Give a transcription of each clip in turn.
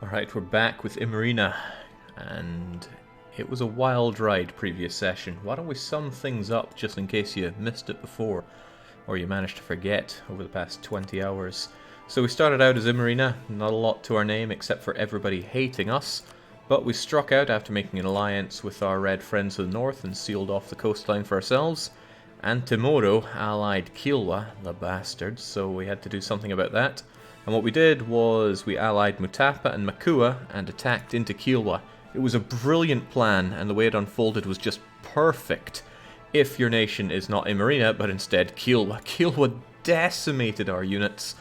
Alright, we're back with Imarina, and it was a wild ride previous session. Why don't we sum things up just in case you missed it before, or you managed to forget over the past 20 hours. So we started out as Imarina, not a lot to our name except for everybody hating us, but we struck out after making an alliance with our red friends to the north and sealed off the coastline for ourselves. And Timoro allied Kilwa, the bastards, so we had to do something about that. And what we did was we allied Mutapa and Makua and attacked into Kilwa. It was a brilliant plan, and the way it unfolded was just perfect. If your nation is not Imarina, but instead Kilwa. Kilwa decimated our units,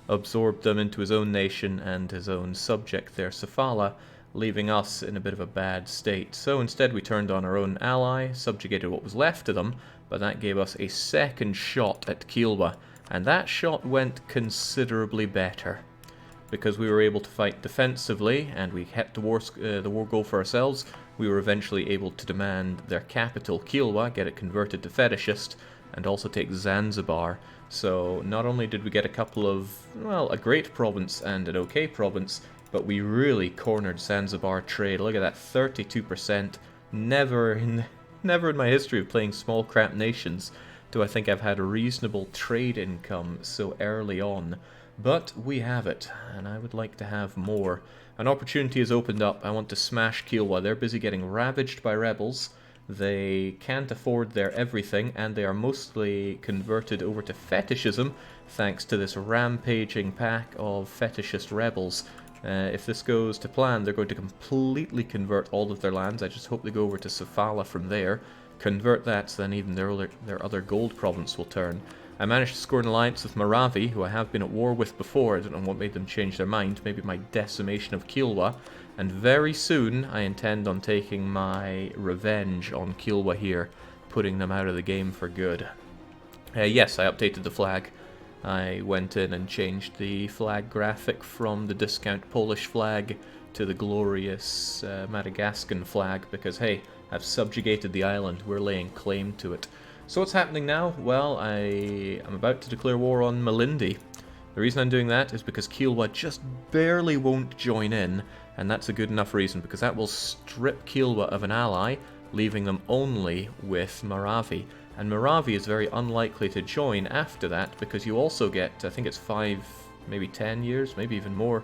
absorbed them into his own nation and his own subject there, Safala, leaving us in a bit of a bad state. So instead we turned on our own ally, subjugated what was left of them, but that gave us a second shot at Kilwa. And that shot went considerably better, because we were able to fight defensively, and we kept the war goal for ourselves. We were eventually able to demand their capital, Kilwa, get it converted to fetishist, and also take Zanzibar. So not only did we get a couple of, well, a great province and an okay province, but we really cornered Zanzibar trade. Look at that, 32%. Never in my history of playing small crap nations do I think I've had a reasonable trade income so early on. But we have it, and I would like to have more. An opportunity has opened up. I want to smash Kilwa. They're busy getting ravaged by rebels. They can't afford their everything, and they are mostly converted over to fetishism, thanks to this rampaging pack of fetishist rebels. If this goes to plan, they're going to completely convert all of their lands. I just hope they go over to Safala from there. Convert that, so then even their other gold province will turn. I managed to score an alliance with Maravi, who I have been at war with before. I don't know what made them change their mind. Maybe my decimation of Kilwa. And very soon, I intend on taking my revenge on Kilwa here, putting them out of the game for good. Yes, I updated the flag. I went in and changed the flag graphic from the discount Polish flag to the glorious Madagascan flag, because hey, I've subjugated the island, we're laying claim to it. So what's happening now? Well, I am about to declare war on Malindi. The reason I'm doing that is because Kilwa just barely won't join in, and that's a good enough reason, because that will strip Kilwa of an ally, leaving them only with Maravi. And Maravi is very unlikely to join after that, because you also get, I think it's 5, maybe 10 years, maybe even more,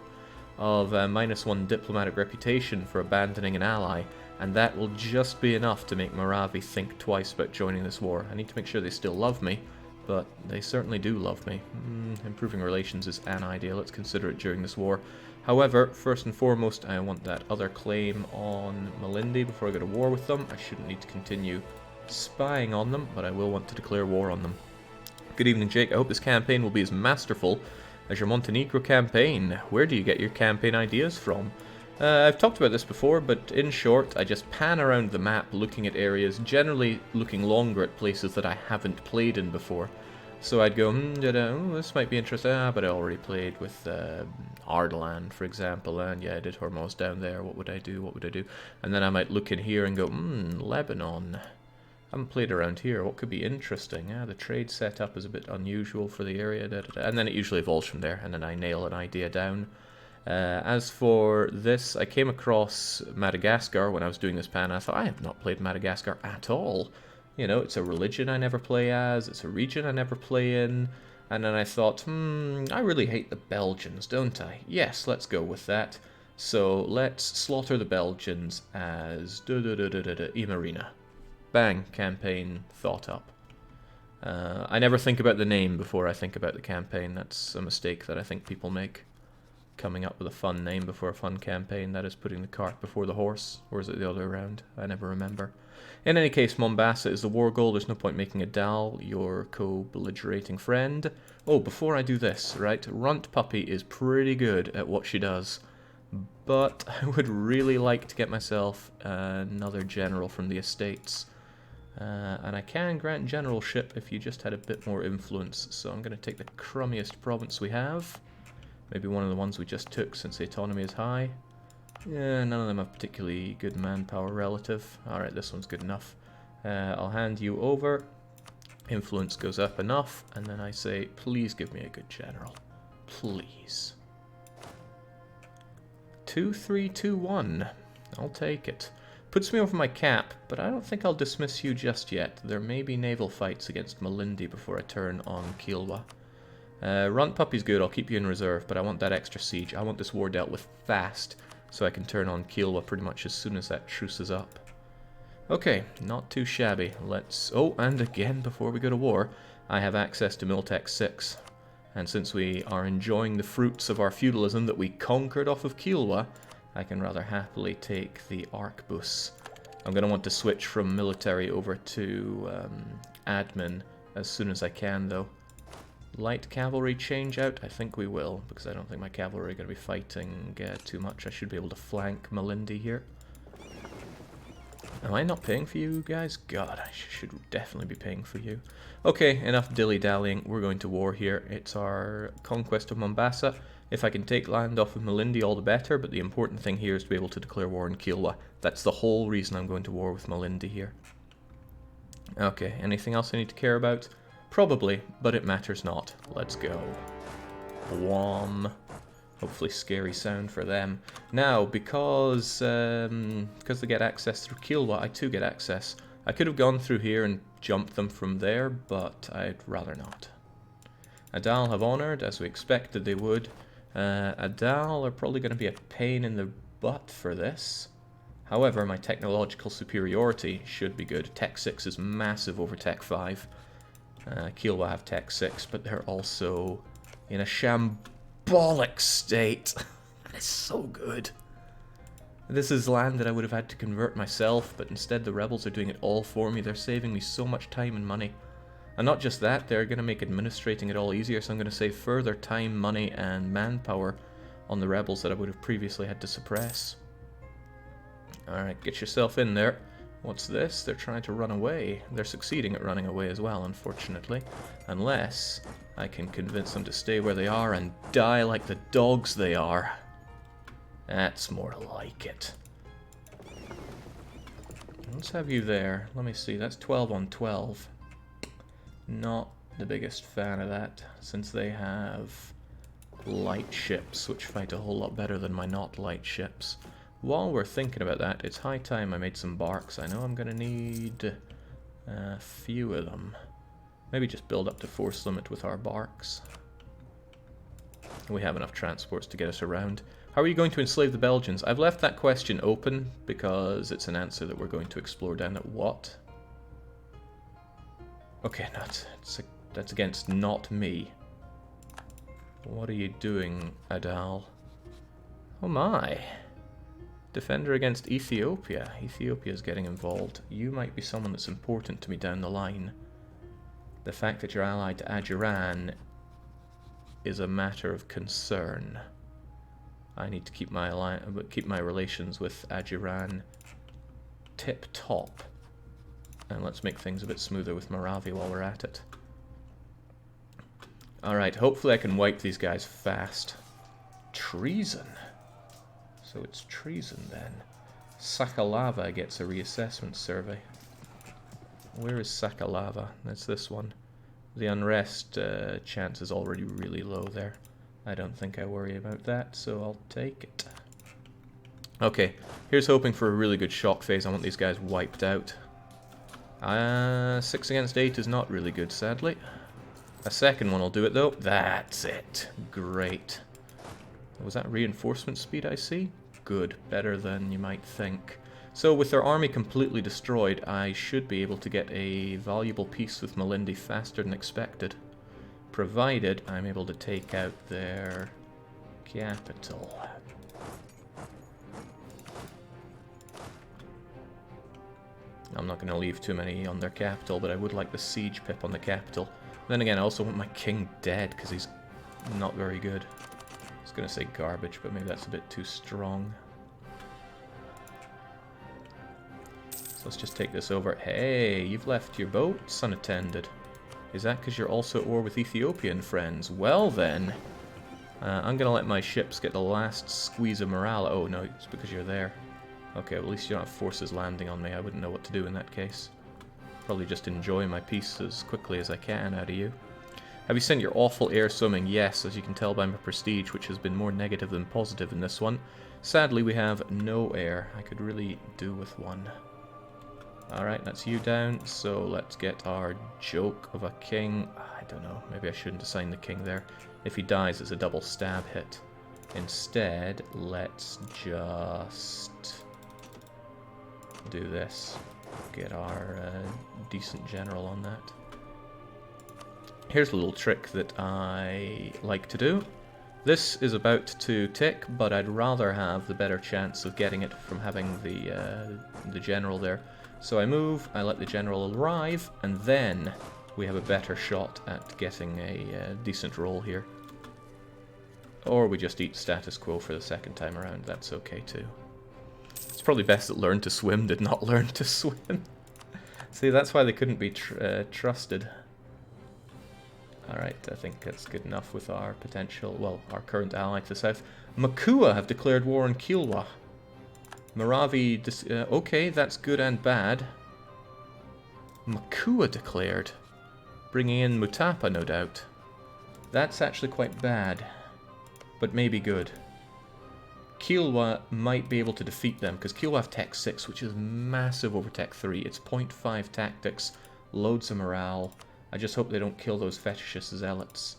of -1 diplomatic reputation for abandoning an ally, and that will just be enough to make Maravi think twice about joining this war. I need to make sure they still love me, but they certainly do love me. Improving relations is an idea, let's consider it during this war. However, first and foremost, I want that other claim on Malindi before I go to war with them. I shouldn't need to continue spying on them, but I will want to declare war on them. Good evening, Jake. I hope this campaign will be as masterful as your Montenegro campaign. Where do you get your campaign ideas from? I've talked about this before, but in short, I just pan around the map looking at areas, generally looking longer at places that I haven't played in before. So I'd go, this might be interesting, but I already played with Ardalan, for example, and yeah, I did Hormuz down there, what would I do? And then I might look in here and go, Lebanon. I haven't played around here, what could be interesting? The trade setup is a bit unusual for the area, and then it usually evolves from there, and then I nail an idea down. As for this, I came across Madagascar when I was doing this pan. I thought, I have not played Madagascar at all. You know, it's a religion I never play as, it's a region I never play in. And then I thought, I really hate the Belgians, don't I? Yes, let's go with that. So let's slaughter the Belgians as Imarina. Bang, campaign thought up. I never think about the name before I think about the campaign. That's a mistake that I think people make. Coming up with a fun name before a fun campaign, that is putting the cart before the horse. Or is it the other way around? I never remember. In any case, Mombasa is the war goal. There's no point making a Dal your co-belligerating friend. Oh, before I do this, right, Runt Puppy is pretty good at what she does. But I would really like to get myself another general from the estates. And I can grant generalship if you just had a bit more influence. So I'm going to take the crummiest province we have. Maybe one of the ones we just took since the autonomy is high. Yeah, none of them have particularly good manpower relative. Alright, this one's good enough. I'll hand you over. Influence goes up enough, and then I say, please give me a good general. Please. 2-3-2-1. I'll take it. Puts me over my cap, but I don't think I'll dismiss you just yet. There may be naval fights against Malindi before I turn on Kilwa. Runt Puppy's good, I'll keep you in reserve, but I want that extra siege. I want this war dealt with fast, so I can turn on Kilwa pretty much as soon as that truce is up. Okay, not too shabby. Let's... Oh, and again, before we go to war, I have access to Miltech 6. And since we are enjoying the fruits of our feudalism that we conquered off of Kilwa, I can rather happily take the Arquebus. I'm going to want to switch from military over to admin as soon as I can, though. Light cavalry change out? I think we will, because I don't think my cavalry are going to be fighting too much. I should be able to flank Malindi here. Am I not paying for you guys? God, I should definitely be paying for you. Okay, enough dilly-dallying. We're going to war here. It's our conquest of Mombasa. If I can take land off of Malindi, all the better, but the important thing here is to be able to declare war on Kilwa. That's the whole reason I'm going to war with Malindi here. Okay, anything else I need to care about? Probably, but it matters not. Let's go. Wham. Hopefully scary sound for them. Now, because they get access through Kilwa, I too get access. I could have gone through here and jumped them from there, but I'd rather not. Adal have honoured, as we expected they would. Adal are probably going to be a pain in the butt for this. However, my technological superiority should be good. Tech 6 is massive over Tech 5. Kilwa have Tech 6, but they're also in a shambolic state. It's so good. This is land that I would have had to convert myself, but instead the rebels are doing it all for me. They're saving me so much time and money. And not just that, they're going to make administrating it all easier, so I'm going to save further time, money, and manpower on the rebels that I would have previously had to suppress. Alright, get yourself in there. What's this? They're trying to run away. They're succeeding at running away as well, unfortunately. Unless I can convince them to stay where they are and die like the dogs they are. That's more like it. Let's have you there. Let me see, that's 12 on 12. Not the biggest fan of that, since they have light ships, which fight a whole lot better than my not light ships. While we're thinking about that, it's high time I made some barks. I know I'm going to need a few of them. Maybe just build up to force limit with our barks. We have enough transports to get us around. How are you going to enslave the Belgians? I've left that question open because it's an answer that we're going to explore down at what? Okay, that's against not me. What are you doing, Adal? Oh my. Defender against Ethiopia. Ethiopia's getting involved. You might be someone that's important to me down the line. The fact that you're allied to Ajuran is a matter of concern. I need to keep my relations with Ajuran tip-top. And let's make things a bit smoother with Moravia while we're at it. Alright, hopefully I can wipe these guys fast. Treason. So it's treason then. Sakalava gets a reassessment survey. Where is Sakalava? That's this one. The unrest chance is already really low there. I don't think I worry about that, so I'll take it. Okay, here's hoping for a really good shock phase. I want these guys wiped out. 6 against 8 is not really good, sadly. A second one will do it, though. That's it. Great. Was that reinforcement speed I see? Good. Better than you might think. So with their army completely destroyed, I should be able to get a valuable peace with Malindi faster than expected. Provided I'm able to take out their capital. I'm not going to leave too many on their capital, but I would like the siege pip on the capital. Then again, I also want my king dead, because he's not very good. I was going to say garbage, but maybe that's a bit too strong. So let's just take this over. Hey, you've left your boats unattended. Is that because you're also at war with Ethiopian friends? Well then, I'm going to let my ships get the last squeeze of morale. Oh no, it's because you're there. Okay, well, at least you don't have forces landing on me. I wouldn't know what to do in that case. Probably just enjoy my peace as quickly as I can out of you. Have you sent your awful air swimming? Yes, as you can tell by my prestige, which has been more negative than positive in this one. Sadly, we have no heir. I could really do with one. Alright, that's you down, so let's get our joke of a king. I don't know, maybe I shouldn't assign the king there. If he dies, it's a double stab hit. Instead, let's just do this. Get our decent general on that. Here's a little trick that I like to do. This is about to tick, but I'd rather have the better chance of getting it from having the general there. So I move, I let the general arrive, and then we have a better shot at getting a decent roll here. Or we just eat status quo for the second time around, that's okay too. It's probably best that Learn to Swim did not learn to swim. See, that's why they couldn't be trusted. Alright, I think that's good enough with our potential, well, our current ally to the south. Makua have declared war on Kilwa. Moravi, okay, that's good and bad. Makua declared. Bringing in Mutapa, no doubt. That's actually quite bad, but maybe good. Kilwa might be able to defeat them, because Kilwa have Tech 6, which is massive over Tech 3. It's 0.5 tactics, loads of morale. I just hope they don't kill those fetishist zealots.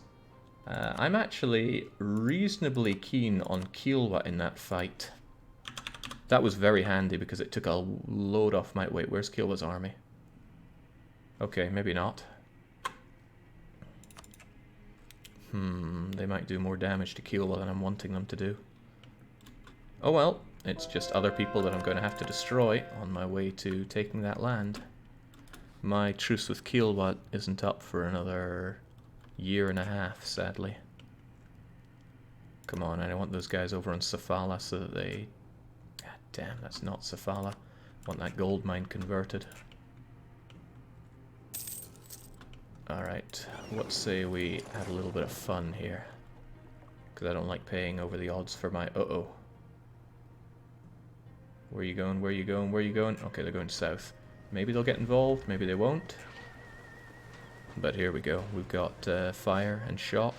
I'm actually reasonably keen on Kilwa in that fight. That was very handy because it took a load off my... Wait, where's Kilwa's army? Okay, maybe not. They might do more damage to Kilwa than I'm wanting them to do. Oh well, it's just other people that I'm going to have to destroy on my way to taking that land. My truce with Kilwa isn't up for another year and a half, sadly. Come on, I want those guys over on Safala so that they... God damn, that's not Safala. I want that gold mine converted. Alright, let's say we have a little bit of fun here. Because I don't like paying over the odds for my... Uh-oh. Where are you going? Where are you going? Where are you going? Okay, they're going south. Maybe they'll get involved, maybe they won't. But here we go. We've got fire and shock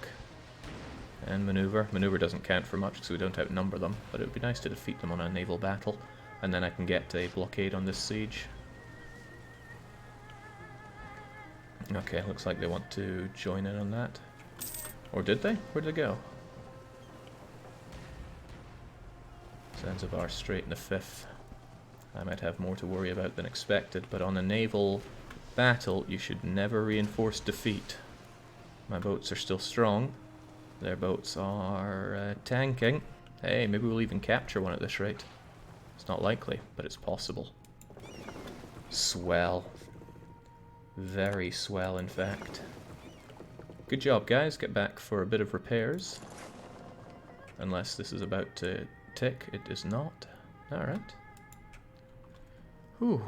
and maneuver. Maneuver doesn't count for much because we don't outnumber them, but it would be nice to defeat them on a naval battle. And then I can get a blockade on this siege. Okay, looks like they want to join in on that. Or did they? Where did they go? Zanzibar straight in the 5th. I might have more to worry about than expected, but on a naval battle, you should never reinforce defeat. My boats are still strong. Their boats are tanking. Hey, maybe we'll even capture one at this rate. It's not likely, but it's possible. Swell. Very swell, in fact. Good job, guys. Get back for a bit of repairs. Unless this is about to tick. It is not. Alright. Ooh.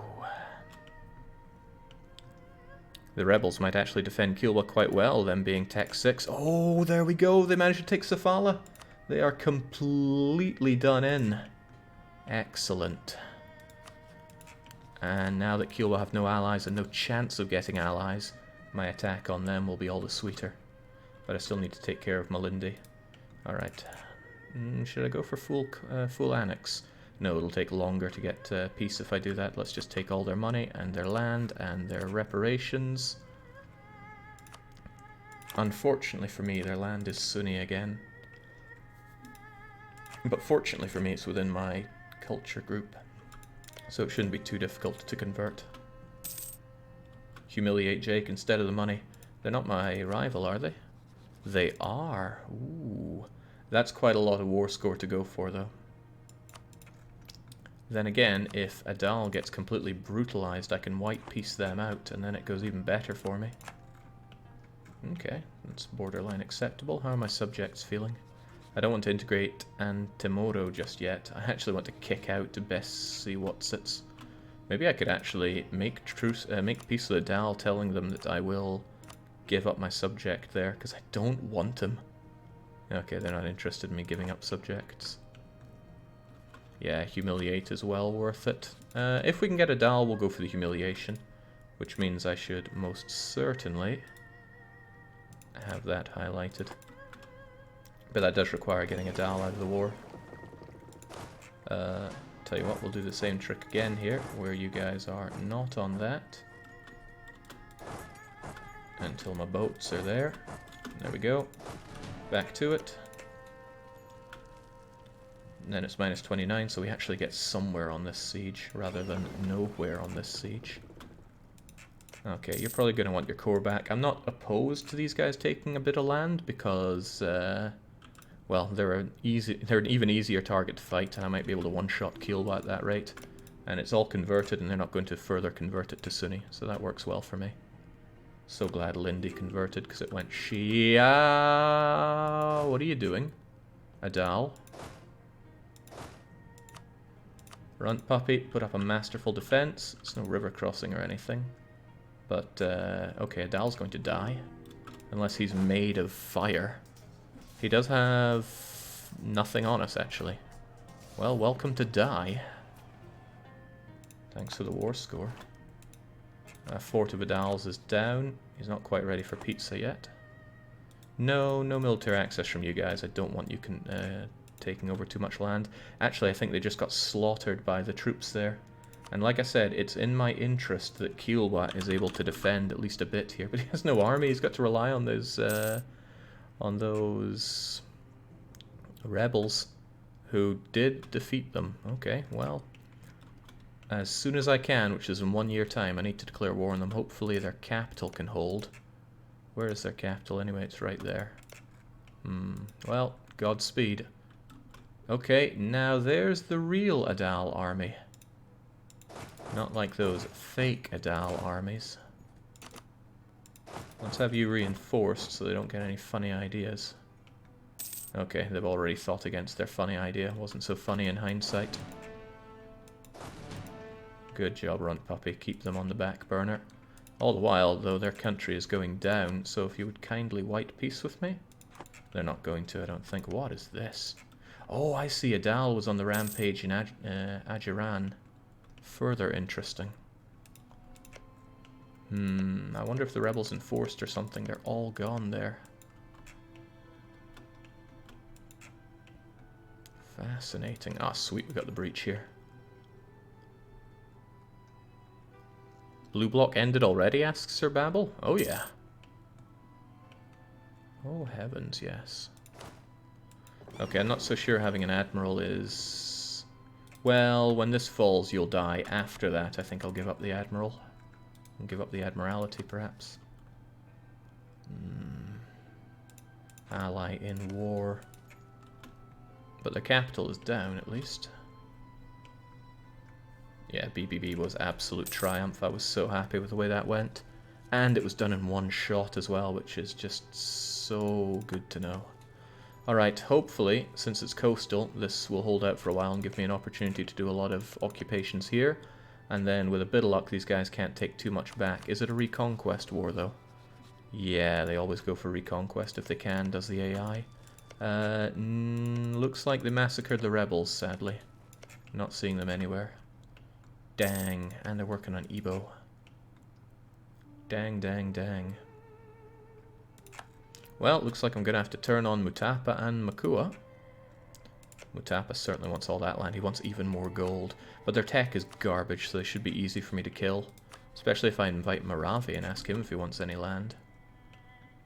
The rebels might actually defend Kilwa quite well, them being Tech 6. Oh, there we go. They managed to take Safala. They are completely done in. Excellent. And now that Kilwa have no allies and no chance of getting allies, my attack on them will be all the sweeter. But I still need to take care of Malindi. Alright. Should I go for full annex? No, it'll take longer to get peace if I do that. Let's just take all their money and their land and their reparations. Unfortunately for me, their land is Sunni again. But fortunately for me, it's within my culture group. So it shouldn't be too difficult to convert. Humiliate Jake instead of the money. They're not my rival, are they? They are. Ooh. That's quite a lot of war score to go for, though. Then again, if Adal gets completely brutalized, I can white piece them out, and then it goes even better for me. Okay, that's borderline acceptable. How are my subjects feeling? I don't want to integrate Antemoro just yet. I actually want to kick out to best see what sits. Maybe I could actually make peace with Adal, telling them that I will give up my subject there, because I don't want him. Okay, they're not interested in me giving up subjects. Yeah, humiliate is well worth it. If we can get Adal, we'll go for the humiliation, which means I should most certainly have that highlighted. But that does require getting Adal out of the war. Tell you what, we'll do the same trick again here, where you guys are not on that. Until my boats are there. There we go. Back to it. And then it's minus 29, so we actually get somewhere on this siege, rather than nowhere on this siege. Okay, you're probably going to want your core back. I'm not opposed to these guys taking a bit of land, because, well, they're an even easier target to fight, and I might be able to one-shot Kielwa at that rate. And it's all converted, and they're not going to further convert it to Sunni, so that works well for me. So glad Malindi converted, because it went Shia. What are you doing? Adal. Runt puppy, put up a masterful defense. It's no river crossing or anything. But, okay, Adal's going to die. Unless he's made of fire. He does have nothing on us, actually. Well, welcome to die. Thanks for the war score. Fort of Adal's is down. He's not quite ready for pizza yet. No military access from you guys. I don't want you taking over too much land. Actually, I think they just got slaughtered by the troops there. And like I said, it's in my interest that Kielwa is able to defend at least a bit here. But he has no army. He's got to rely on those rebels who did defeat them. Okay, well, as soon as I can, which is in 1 year time, I need to declare war on them. Hopefully their capital can hold. Where is their capital anyway? It's right there. Well, Godspeed. Okay, now there's the real Adal army. Not like those fake Adal armies. Let's have you reinforced so they don't get any funny ideas. Okay, they've already thought against their funny idea. Wasn't so funny in hindsight. Good job, Runt Puppy. Keep them on the back burner. All the while, though, their country is going down, so if you would kindly white peace with me? They're not going to, I don't think. What is this? Oh, I see. Adal was on the rampage in Ajiran. Further interesting. I wonder if the rebels enforced or something. They're all gone there. Fascinating. Ah, sweet, we got the breach here. Blue block ended already, asks Sir Babel. Oh, yeah. Oh, heavens, yes. Okay, I'm not so sure having an admiral is... Well, when this falls, you'll die. After that, I think I'll give up the admiral. And give up the admiralty, perhaps. Ally in war. But the capital is down, at least. Yeah, BBB was absolute triumph. I was so happy with the way that went. And it was done in one shot as well, which is just so good to know. Alright, hopefully, since it's coastal, this will hold out for a while and give me an opportunity to do a lot of occupations here. And then, with a bit of luck, these guys can't take too much back. Is it a reconquest war, though? Yeah, they always go for reconquest if they can, does the AI. Looks like they massacred the rebels, sadly. Not seeing them anywhere. Dang, and they're working on Ibo. Dang, dang, dang. Well, looks like I'm going to have to turn on Mutapa and Makua. Mutapa certainly wants all that land. He wants even more gold. But their tech is garbage, so they should be easy for me to kill. Especially if I invite Maravi and ask him if he wants any land.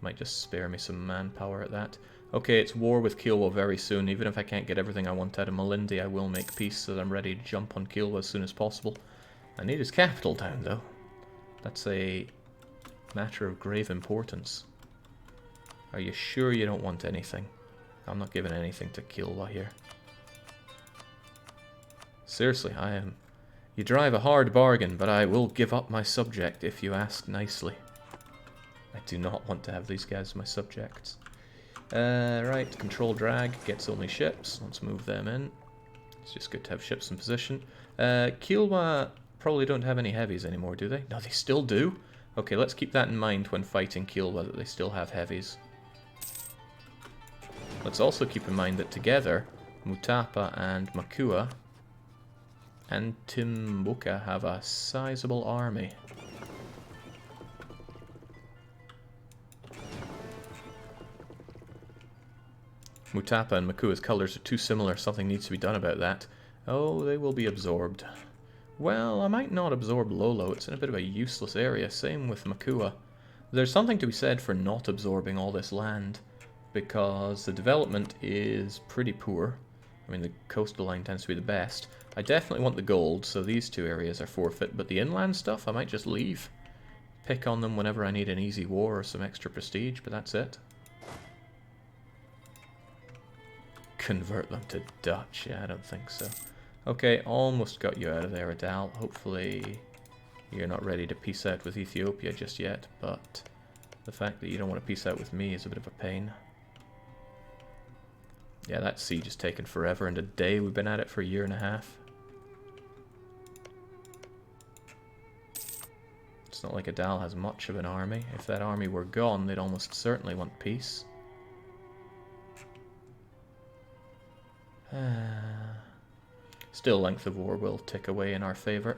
Might just spare me some manpower at that. Okay, it's war with Kielwa very soon. Even if I can't get everything I want out of Malindi, I will make peace so that I'm ready to jump on Kielwa as soon as possible. I need his capital down, though. That's a matter of grave importance. Are you sure you don't want anything? I'm not giving anything to Kielwa here. Seriously, I am... You drive a hard bargain, but I will give up my subject if you ask nicely. I do not want to have these guys as my subjects. Right, control drag gets only ships. Let's move them in. It's just good to have ships in position. Kielwa probably don't have any heavies anymore, do they? No, they still do? Okay, let's keep that in mind when fighting Kielwa, that they still have heavies. Let's also keep in mind that together, Mutapa and Makua and Timbuka have a sizable army. Mutapa and Makua's colours are too similar. Something needs to be done about that. Oh, they will be absorbed. Well, I might not absorb Lolo. It's in a bit of a useless area. Same with Makua. There's something to be said for not absorbing all this land, because the development is pretty poor. I mean, the coastal line tends to be the best. I definitely want the gold, so these two areas are forfeit, but the inland stuff I might just leave. Pick on them whenever I need an easy war or some extra prestige, but that's it. Convert them to Dutch? Yeah, I don't think so. Okay, almost got you out of there, Adal. Hopefully you're not ready to peace out with Ethiopia just yet, but the fact that you don't want to peace out with me is a bit of a pain. Yeah, that siege has taken forever and a day. We've been at it for a year and a half. It's not like Adal has much of an army. If that army were gone, they'd almost certainly want peace. Still, length of war will tick away in our favour.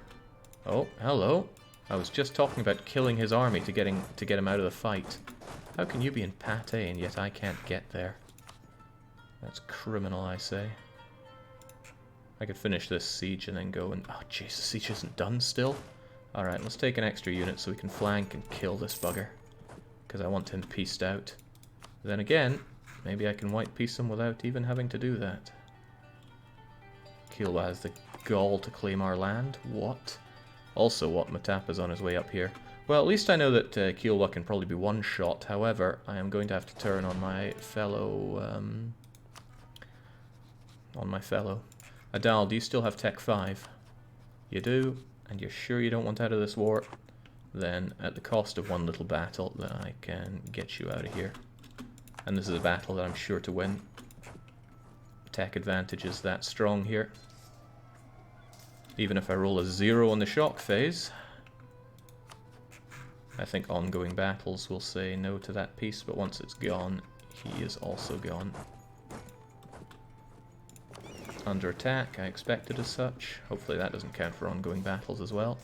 Oh, hello. I was just talking about killing his army to get him out of the fight. How can you be in Pate and yet I can't get there? That's criminal, I say. I could finish this siege and then go and... Oh, jeez, the siege isn't done still? Alright, let's take an extra unit so we can flank and kill this bugger. Because I want him pieced out. Then again, maybe I can white piece him without even having to do that. Kilwa has the gall to claim our land. What? Also, what? Matapa's on his way up here. Well, at least I know that Kilwa can probably be one-shot. However, I am going to have to turn on my fellow... Adal, do you still have Tech 5? You do, and you're sure you don't want out of this war? Then, at the cost of one little battle, then I can get you out of here. And this is a battle that I'm sure to win. Tech advantage is that strong here. Even if I roll a 0 on the shock phase, I think ongoing battles will say no to that piece, but once it's gone, he is also gone. Under attack, I expected as such. Hopefully that doesn't count for ongoing battles as well.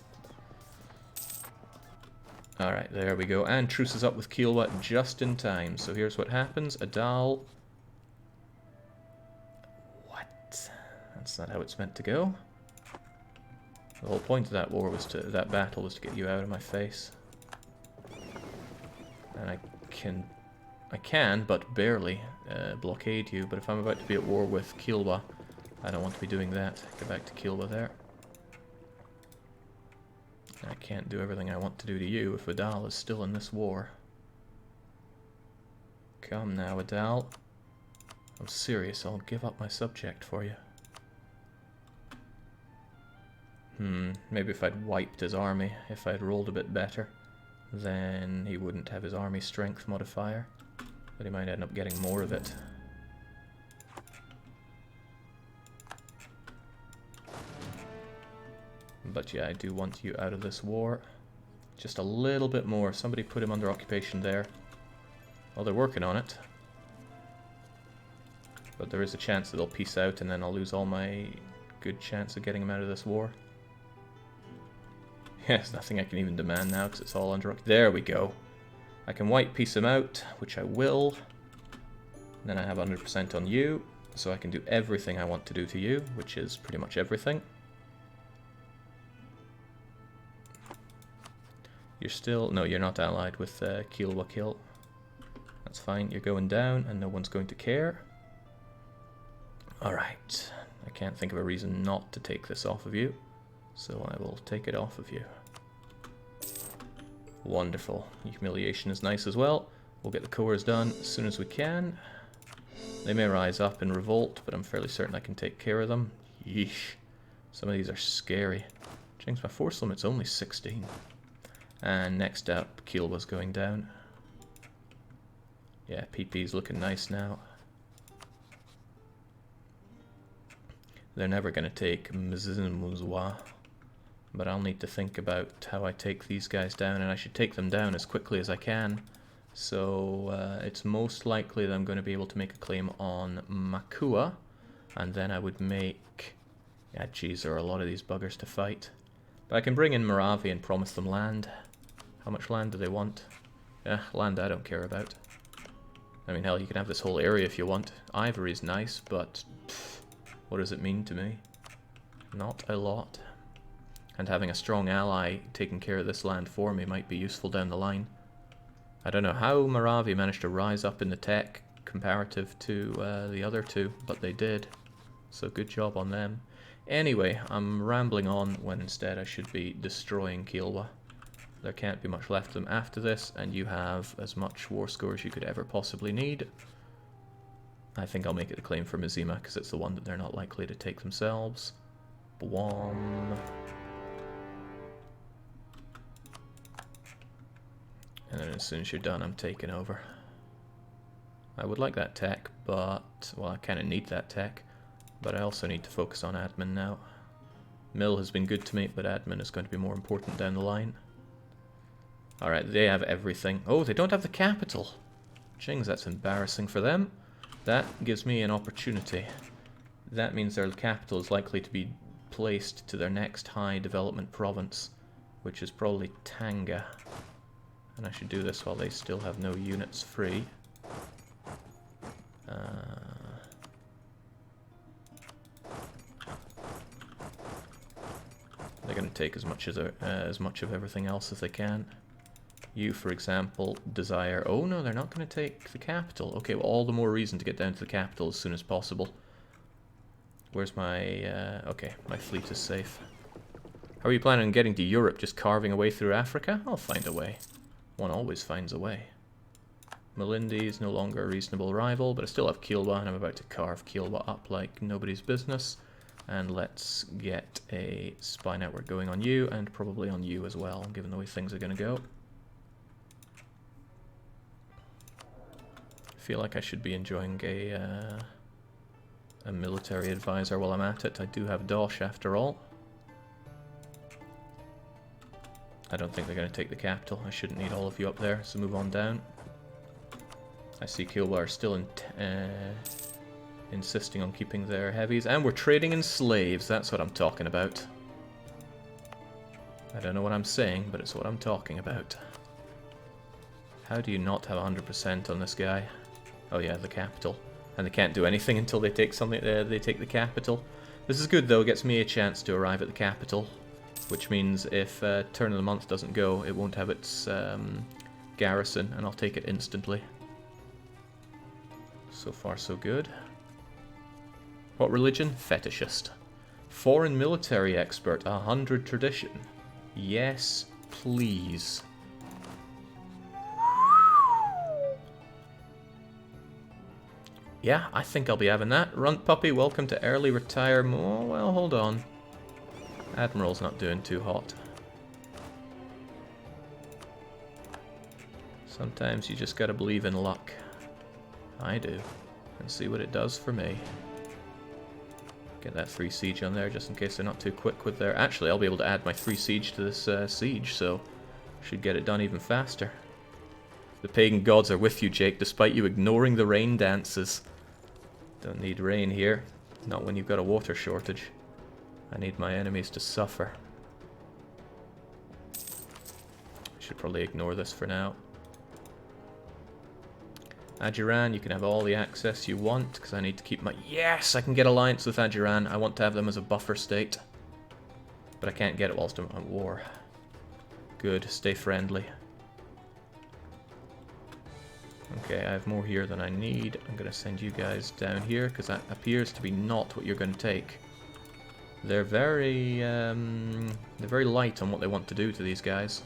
Alright, there we go. And truce is up with Kilwa just in time. So here's what happens. Adal... What? That's not how it's meant to go. The whole point of that war was to... that battle was to get you out of my face. And I can, but barely, blockade you. But if I'm about to be at war with Kilwa, I don't want to be doing that. Go back to Kilwa there. I can't do everything I want to do to you if Adal is still in this war. Come now, Adal. I'm serious, I'll give up my subject for you. Maybe if I'd wiped his army, if I'd rolled a bit better, then he wouldn't have his army strength modifier, but he might end up getting more of it. But yeah, I do want you out of this war. Just a little bit more. Somebody put him under occupation there. Well, they're working on it. But there is a chance that they'll peace out and then I'll lose all my good chance of getting him out of this war. Yeah, there's nothing I can even demand now because it's all under... There we go. I can white piece him out, which I will. And then I have 100% on you, so I can do everything I want to do to you, which is pretty much everything. You're still... No, you're not allied with Kilwa Kill. That's fine, you're going down and no one's going to care. Alright, I can't think of a reason not to take this off of you, so I will take it off of you. Wonderful. Humiliation is nice as well. We'll get the cores done as soon as we can. They may rise up in revolt, but I'm fairly certain I can take care of them. Yeesh. Some of these are scary. Change my force limit's only 16. And next up, Kilwa's going down. Yeah, PP's looking nice now. They're never going to take Mzimuzwa, but I'll need to think about how I take these guys down, and I should take them down as quickly as I can. So it's most likely that I'm going to be able to make a claim on Makua, and then I would make... Yeah, geez, there are a lot of these buggers to fight. But I can bring in Moravia and promise them land. How much land do they want? Yeah, land I don't care about. I mean, hell, you can have this whole area if you want. Ivory's nice, but pff, what does it mean to me? Not a lot. And having a strong ally taking care of this land for me might be useful down the line. I don't know how Moravia managed to rise up in the tech comparative to the other two, but they did. So good job on them. Anyway, I'm rambling on when instead I should be destroying Kilwa. There can't be much left of them after this, and you have as much war score as you could ever possibly need. I think I'll make it a claim for Mizima, because it's the one that they're not likely to take themselves. Bwom. And then as soon as you're done, I'm taking over. I would like that tech, but... well, I kind of need that tech. But I also need to focus on admin now. Mill has been good to me, but admin is going to be more important down the line. Alright, they have everything. Oh, they don't have the capital. Jings, that's embarrassing for them. That gives me an opportunity. That means their capital is likely to be placed to their next high development province, which is probably Tanga. And I should do this while they still have no units free. They're going to take as much of everything else as they can. You, for example, desire... oh no, they're not going to take the capital. Okay, well, all the more reason to get down to the capital as soon as possible. Where's my... okay, my fleet is safe. How are you planning on getting to Europe? Just carving away through Africa? I'll find a way. One always finds a way. Malindi is no longer a reasonable rival, but I still have Kilwa, and I'm about to carve Kilwa up like nobody's business. And let's get a spy network going on you, and probably on you as well, given the way things are going to go. I feel like I should be enjoying a military advisor while I'm at it. I do have Dosh after all. I don't think they're going to take the capital. I shouldn't need all of you up there, so move on down. I see Kilwa are still insisting on keeping their heavies, and we're trading in slaves. That's what I'm talking about. I don't know what I'm saying, but it's what I'm talking about. How do you not have 100% on this guy? Oh yeah, the capital. And they can't do anything until they take something. They take the capital. This is good though. It gets me a chance to arrive at the capital, which means if turn of the month doesn't go, it won't have its garrison, and I'll take it instantly. So far, so good. What religion? Fetishist. Foreign military expert. 100 tradition. Yes, please. Yeah, I think I'll be having that. Runt Puppy, welcome to early retirement. Oh, well, hold on. Admiral's not doing too hot. Sometimes you just gotta believe in luck. I do. And see what it does for me. Get that 3 siege on there just in case they're not too quick with their... Actually, I'll be able to add my 3 siege to this siege, so should get it done even faster. The pagan gods are with you, Jake, despite you ignoring the rain dances. Don't need rain here. Not when you've got a water shortage. I need my enemies to suffer. I should probably ignore this for now. Ajiran, you can have all the access you want, because I need to keep my... Yes! I can get alliance with Ajiran. I want to have them as a buffer state. But I can't get it whilst I'm at war. Good, stay friendly. Okay, I have more here than I need. I'm going to send you guys down here, because that appears to be not what you're going to take. They're very light on what they want to do to these guys.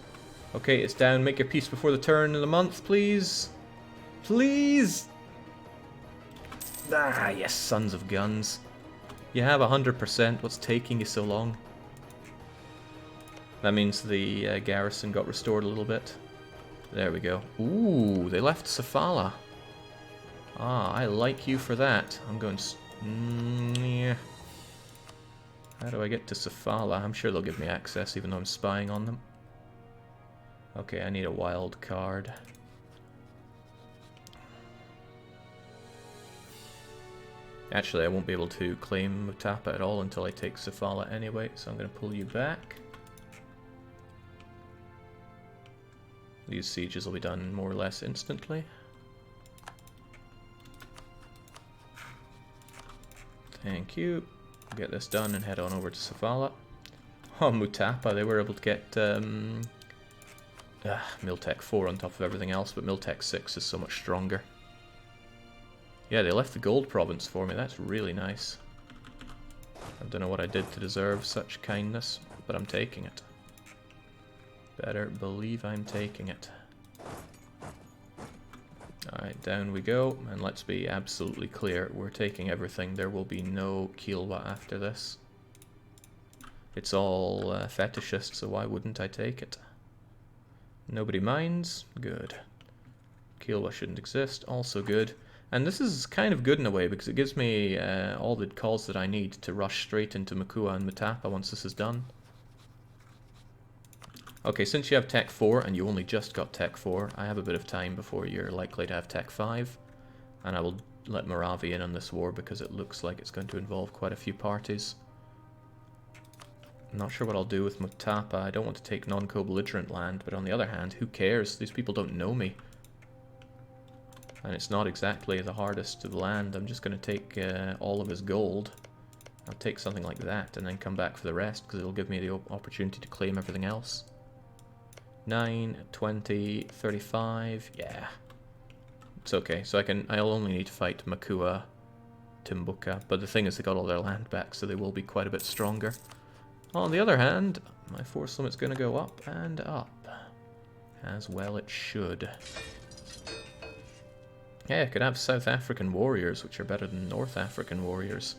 Okay, it's down. Make your peace before the turn of the month, please. Please! Ah, yes, sons of guns. You have 100%. What's taking you so long? That means the garrison got restored a little bit. There we go. Ooh, they left Safala. Ah, I like you for that. I'm going... yeah. How do I get to Safala? I'm sure they'll give me access, even though I'm spying on them. Okay, I need a wild card. Actually, I won't be able to claim Mutapa at all until I take Safala anyway, so I'm going to pull you back. These sieges will be done more or less instantly. Thank you. Get this done and head on over to Safala. Oh, Mutapa, they were able to get Miltech 4 on top of everything else, but Miltech 6 is so much stronger. Yeah, they left the gold province for me, that's really nice. I don't know what I did to deserve such kindness, but I'm taking it. Better believe I'm taking it. Alright, down we go, and let's be absolutely clear, we're taking everything. There will be no Kiowa after this. It's all fetishist, so why wouldn't I take it? Nobody minds? Good. Kiowa shouldn't exist, also good. And this is kind of good in a way, because it gives me all the calls that I need to rush straight into Makua and Mutapa once this is done. Okay, since you have Tech 4, and you only just got Tech 4, I have a bit of time before you're likely to have Tech 5. And I will let Moravi in on this war, because it looks like it's going to involve quite a few parties. I'm not sure what I'll do with Mutapa. I don't want to take non-co-belligerent land, but on the other hand, who cares? These people don't know me. And it's not exactly the hardest of land. I'm just going to take all of his gold. I'll take something like that and then come back for the rest, because it'll give me the opportunity to claim everything else. 9, 20, 35, yeah. It's okay, so I'll only need to fight Makua, Timbuka, but the thing is they got all their land back, so they will be quite a bit stronger. On the other hand, my force limit's going to go up and up. As well it should. Yeah, I could have South African warriors, which are better than North African warriors.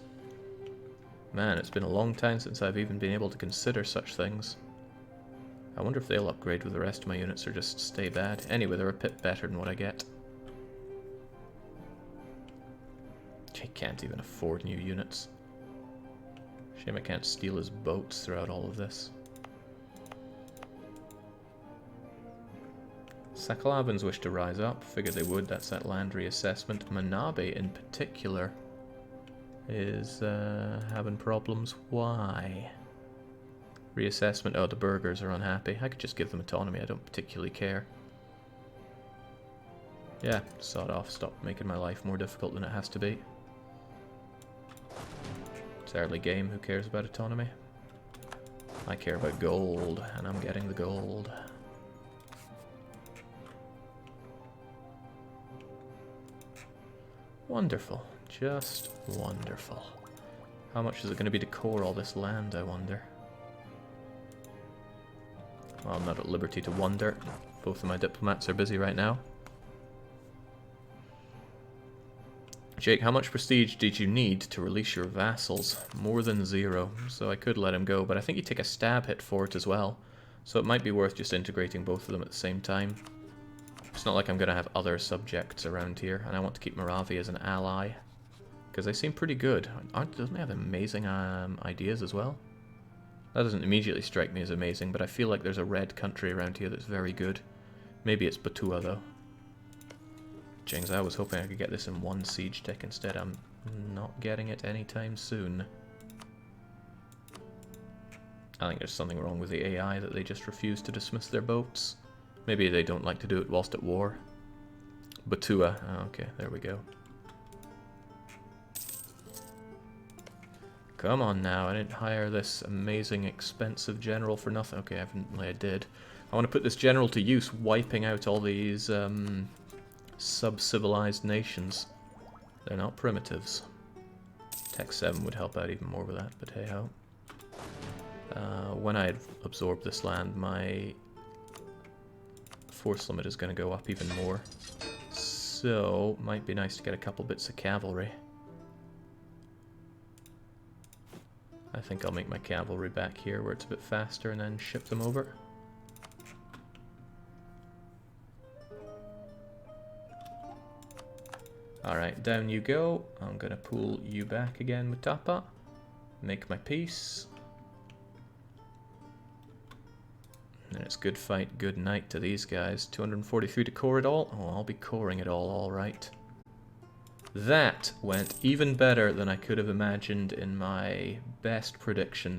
Man, it's been a long time since I've even been able to consider such things. I wonder if they'll upgrade with the rest of my units or just stay bad. Anyway, they're a bit better than what I get. I can't even afford new units. Shame I can't steal his boats throughout all of this. Sakhalavans wish to rise up. Figured they would, that's that land reassessment. Manabe in particular is having problems. Why? Reassessment, oh the burghers are unhappy. I could just give them autonomy, I don't particularly care. Yeah, sod off, stop making my life more difficult than it has to be. It's early game, who cares about autonomy? I care about gold, and I'm getting the gold. Wonderful, just wonderful. How much is it going to be to core all this land, I wonder? Well, I'm not at liberty to wonder. Both of my diplomats are busy right now. Jake, how much prestige did you need to release your vassals? More than 0, so I could let him go, but I think you take a stab hit for it as well. So it might be worth just integrating both of them at the same time. It's not like I'm going to have other subjects around here, and I want to keep Moravi as an ally. Because they seem pretty good. Doesn't they have amazing ideas as well? That doesn't immediately strike me as amazing, but I feel like there's a red country around here that's very good. Maybe it's Batua, though. Jings, I was hoping I could get this in one siege tick. Instead, I'm not getting it anytime soon. I think there's something wrong with the AI that they just refuse to dismiss their boats. Maybe they don't like to do it whilst at war. Batua. Oh, okay, there we go. Come on now, I didn't hire this amazing, expensive general for nothing. Okay, evidently I did. I want to put this general to use, wiping out all these sub-civilized nations. They're not primitives. Tech 7 would help out even more with that, but hey-ho. When I absorb this land, my force limit is going to go up even more. So, might be nice to get a couple bits of cavalry. I think I'll make my cavalry back here where it's a bit faster and then ship them over. Alright, down you go. I'm gonna pull you back again, Mutapa. Make my peace. And it's good fight, good night to these guys. 243 to core it all? Oh, I'll be coring it all right. That went even better than I could have imagined in my best predictions.